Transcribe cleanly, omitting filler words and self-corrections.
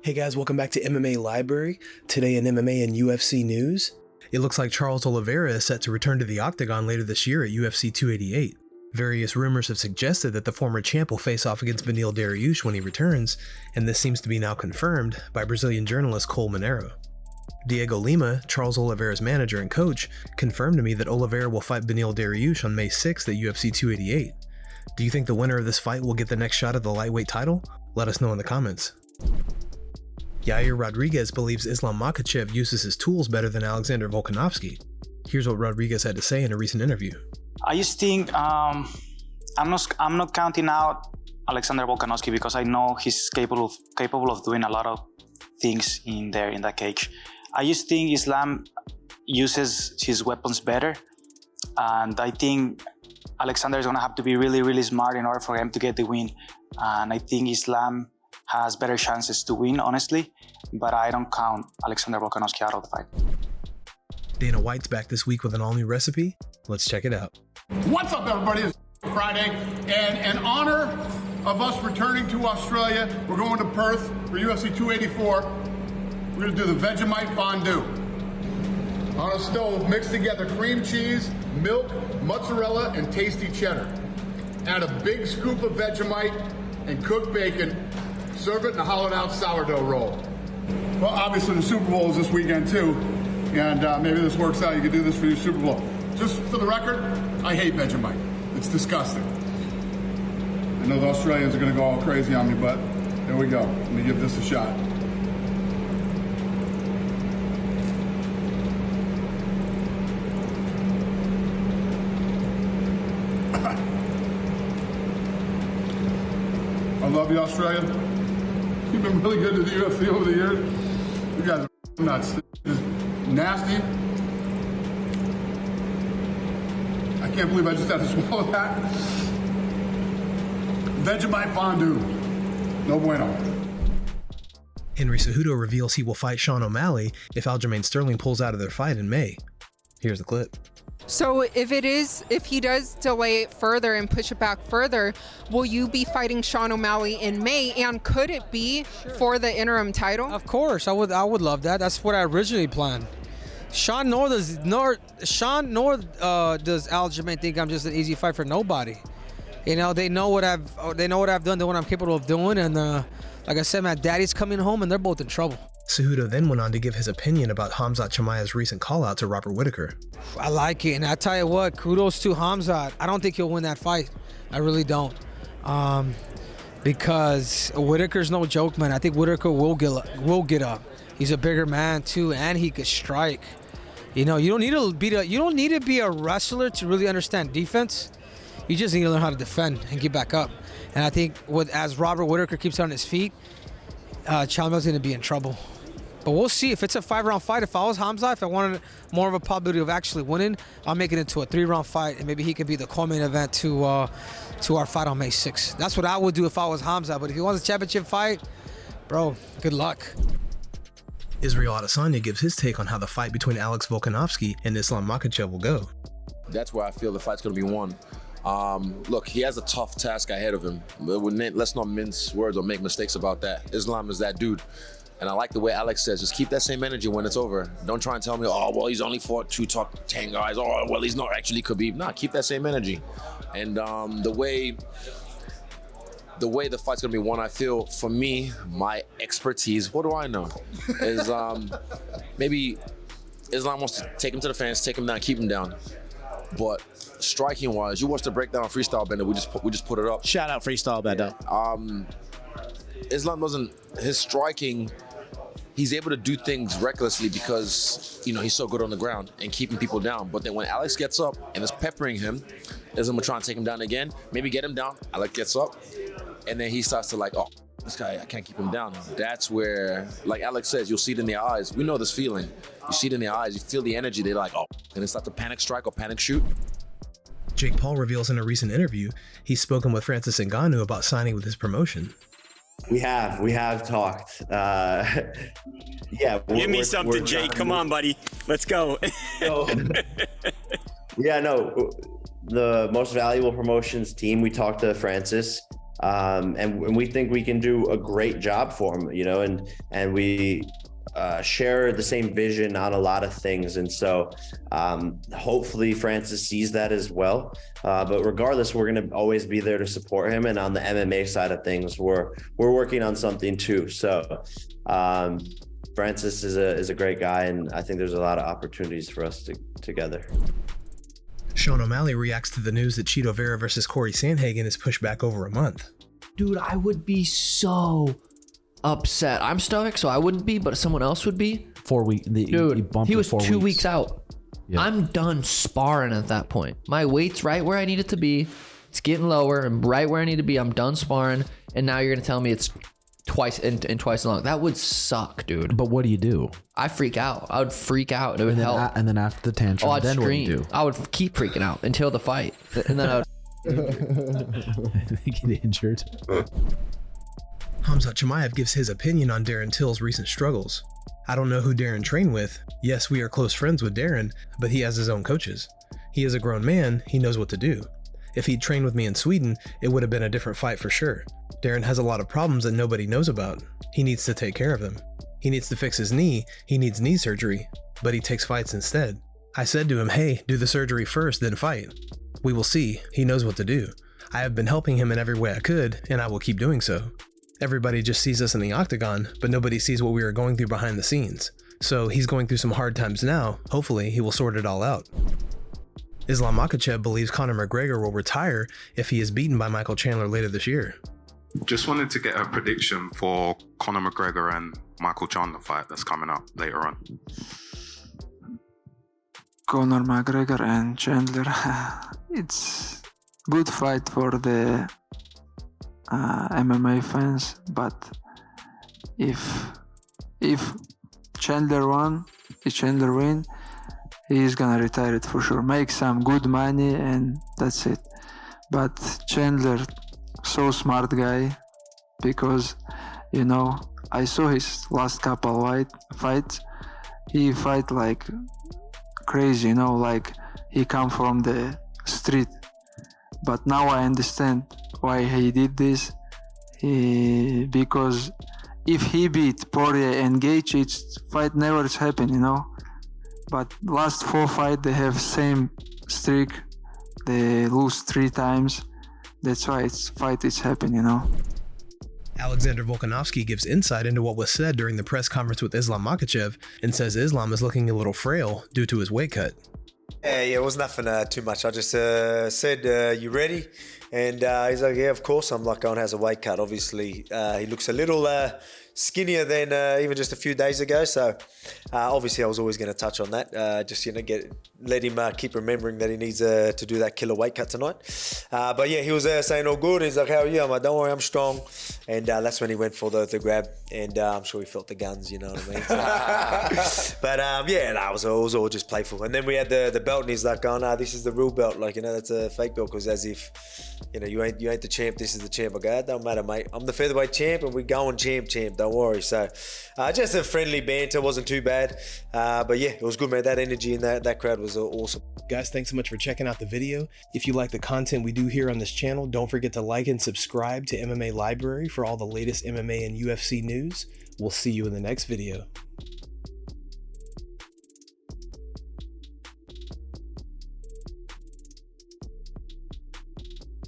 Hey guys, welcome back to MMA Library. Today in MMA and UFC news, it looks like Charles Oliveira is set to return to the octagon later this year at UFC 288. Various rumors have suggested that the former champ will face off against Beneil Dariush when he returns, and this seems to be now confirmed by Brazilian journalist Cole Monero. Diego Lima, Charles Oliveira's manager and coach, confirmed to me that Oliveira will fight Beneil Dariush on May 6th at UFC 288. Do you think the winner of this fight will get the next shot at the lightweight title? Let us know in the comments. Yair Rodriguez believes Islam Makhachev uses his tools better than Alexander Volkanovski. Here's what Rodriguez had to say in a recent interview. I just think I'm not counting out Alexander Volkanovski because I know he's capable of doing a lot of things in that cage. I just think Islam uses his weapons better, and I think Alexander is going to have to be really, really smart in order for him to get the win. And I think Islam has better chances to win, honestly, but I don't count Alexander Volkanovski out of the fight. Dana White's back this week with an all-new recipe. Let's check it out. What's up, everybody? It's Friday, and in honor of us returning to Australia, we're going to Perth for UFC 284. We're going to do the Vegemite fondue. On a stove, mix together cream cheese, milk, mozzarella, and tasty cheddar. Add a big scoop of Vegemite and cooked bacon. Serve it in a hollowed-out sourdough roll. Well, obviously the Super Bowl is this weekend too, and maybe this works out. You can do this for your Super Bowl. Just for the record, I hate Vegemite. It's disgusting. I know the Australians are going to go all crazy on me, but there we go. Let me give this a shot. I love you, Australia. You've been really good to the UFC over the years. You guys are nuts. Just nasty. I can't believe I just had to swallow that. Vegemite fondue. No bueno. Henry Cejudo reveals he will fight Sean O'Malley if Aljamain Sterling pulls out of their fight in May. Here's the clip. So if he does delay it further and push it back further, will you be fighting Sean O'Malley in May? And could it be for the interim title? Of course, I would love that. That's what I originally planned. Sean nor does Aljamain think I'm just an easy fight for nobody. You know, they know what I've done, they know what I'm capable of doing, and like I said, my daddy's coming home, and they're both in trouble. Cejudo then went on to give his opinion about Khamzat Chimaev's recent call-out to Robert Whittaker. I like it, and I tell you what, kudos to Khamzat. I don't think he'll win that fight. I really don't. Because Whittaker's no joke, man. I think Whittaker will get up. He's a bigger man too, and he could strike. You know, you don't need to be a wrestler to really understand defense. You just need to learn how to defend and get back up. And I think as Robert Whittaker keeps on his feet, Chimaev's going to be in trouble. But we'll see. If it's a 5-round fight, if I was Khamzat, if I wanted more of a probability of actually winning, I'll make it into a 3-round fight, and maybe he could be the co-main event to our fight on May 6th. That's what I would do if I was Khamzat. But if he wants a championship fight, bro, good luck. Israel Adesanya gives his take on how the fight between Alex Volkanovski and Islam Makhachev will go. That's where I feel the fight's going to be won. Look, he has a tough task ahead of him. Let's not mince words or make mistakes about that. Islam is that dude. And I like the way Alex says, just keep that same energy when it's over. Don't try and tell me, oh, well, he's only fought 2 top 10 guys. Oh, well, he's not actually Khabib. Nah, keep that same energy. And the way the fight's gonna be won, I feel, for me, my expertise, what do I know, is maybe Islam wants to take him to the fence, take him down, keep him down. But striking-wise, you watch the breakdown of Freestyle Bender, we just put it up. Shout out Freestyle Bender. Islam doesn't, his striking, he's able to do things recklessly because, you know, he's so good on the ground and keeping people down. But then when Alex gets up and is peppering him, Islam will try and take him down again, maybe get him down. Alex gets up, and then he starts to like, oh, this guy, I can't keep him down. That's where, like Alex says, you'll see it in their eyes. We know this feeling. You see it in their eyes. You feel the energy. They're like, oh, and they start to panic strike or panic shoot. Jake Paul reveals in a recent interview he's spoken with Francis Ngannou about signing with his promotion. We have talked. Yeah. Give me something, Jake. Come on, buddy. Let's go. Yeah, no. The Most Valuable Promotions team, we talked to Francis. And we think we can do a great job for him, you know, and we share the same vision on a lot of things. And so hopefully Francis sees that as well. But regardless, we're going to always be there to support him. And on the MMA side of things, we're working on something too. So Francis is a great guy, and I think there's a lot of opportunities for us together. Sean O'Malley reacts to the news that Chito Vera versus Corey Sandhagen is pushed back over a month. Dude, I would be so upset. I'm stoic, so I wouldn't be, but someone else would be. 4 weeks. Dude, he was 2 weeks out. Yeah. I'm done sparring at that point. My weight's right where I need it to be. It's getting lower and right where I need to be. I'm done sparring, and now you're gonna tell me it's twice and twice as long. That would suck, dude. But what do you do? I freak out. I would freak out. It would help. And then after the tantrum, I'd then scream. what do you do? I would keep freaking out until the fight, and then I would. Get injured. Khamzat Chimaev gives his opinion on Darren Till's recent struggles. I don't know who Darren trained with. Yes, we are close friends with Darren, but he has his own coaches. He is a grown man, he knows what to do. If he'd trained with me in Sweden, it would have been a different fight for sure. Darren has a lot of problems that nobody knows about. He needs to take care of them. He needs to fix his knee, he needs knee surgery, but he takes fights instead. I said to him, hey, do the surgery first, then fight. We will see, he knows what to do. I have been helping him in every way I could, and I will keep doing so. Everybody just sees us in the octagon, but nobody sees what we are going through behind the scenes. So he's going through some hard times now. Hopefully he will sort it all out. Islam Makhachev believes Conor McGregor will retire if he is beaten by Michael Chandler later this year. Just wanted to get a prediction for Conor McGregor and Michael Chandler fight that's coming up later on. Conor McGregor and Chandler. It's good fight for the MMA fans, but if Chandler win, he's gonna retire it for sure. Make some good money and that's it. But Chandler, so smart guy, because you know I saw his last couple fights. He fight like crazy, you know, like he come from the street. But now I understand why he did this. Because if he beat Poirier and Gaethje, it's fight never happen, you know. But last 4 fights they have same streak. They lose 3 times. That's why fight is happening, you know. Alexander Volkanovski gives insight into what was said during the press conference with Islam Makhachev and says Islam is looking a little frail due to his weight cut. Yeah, it was nothing too much. I just said, you ready? And he's like, yeah, of course. I'm like, Owen has a weight cut. Obviously, he looks a little skinnier than even just a few days ago. So obviously I was always going to touch on that. Just, you know, let him keep remembering that he needs to do that killer weight cut tonight. But yeah, he was saying all good. He's like, how are you? I'm like, don't worry, I'm strong. And that's when he went for the grab. And I'm sure he felt the guns, you know what I mean? But yeah, that was all just playful. And then we had the belt, and he's like, oh no, this is the real belt. Like, you know, that's a fake belt, because as if, you know, you ain't the champ, this is the champ. I go, it don't matter, mate. I'm the featherweight champ, and we're going champ. Don't worry. So just a friendly banter, wasn't too bad. But yeah, it was good, man. That energy in that crowd was awesome. Guys, thanks so much for checking out the video. If you like the content we do here on this channel, don't forget to like and subscribe to MMA Library for all the latest MMA and UFC news. We'll see you in the next video.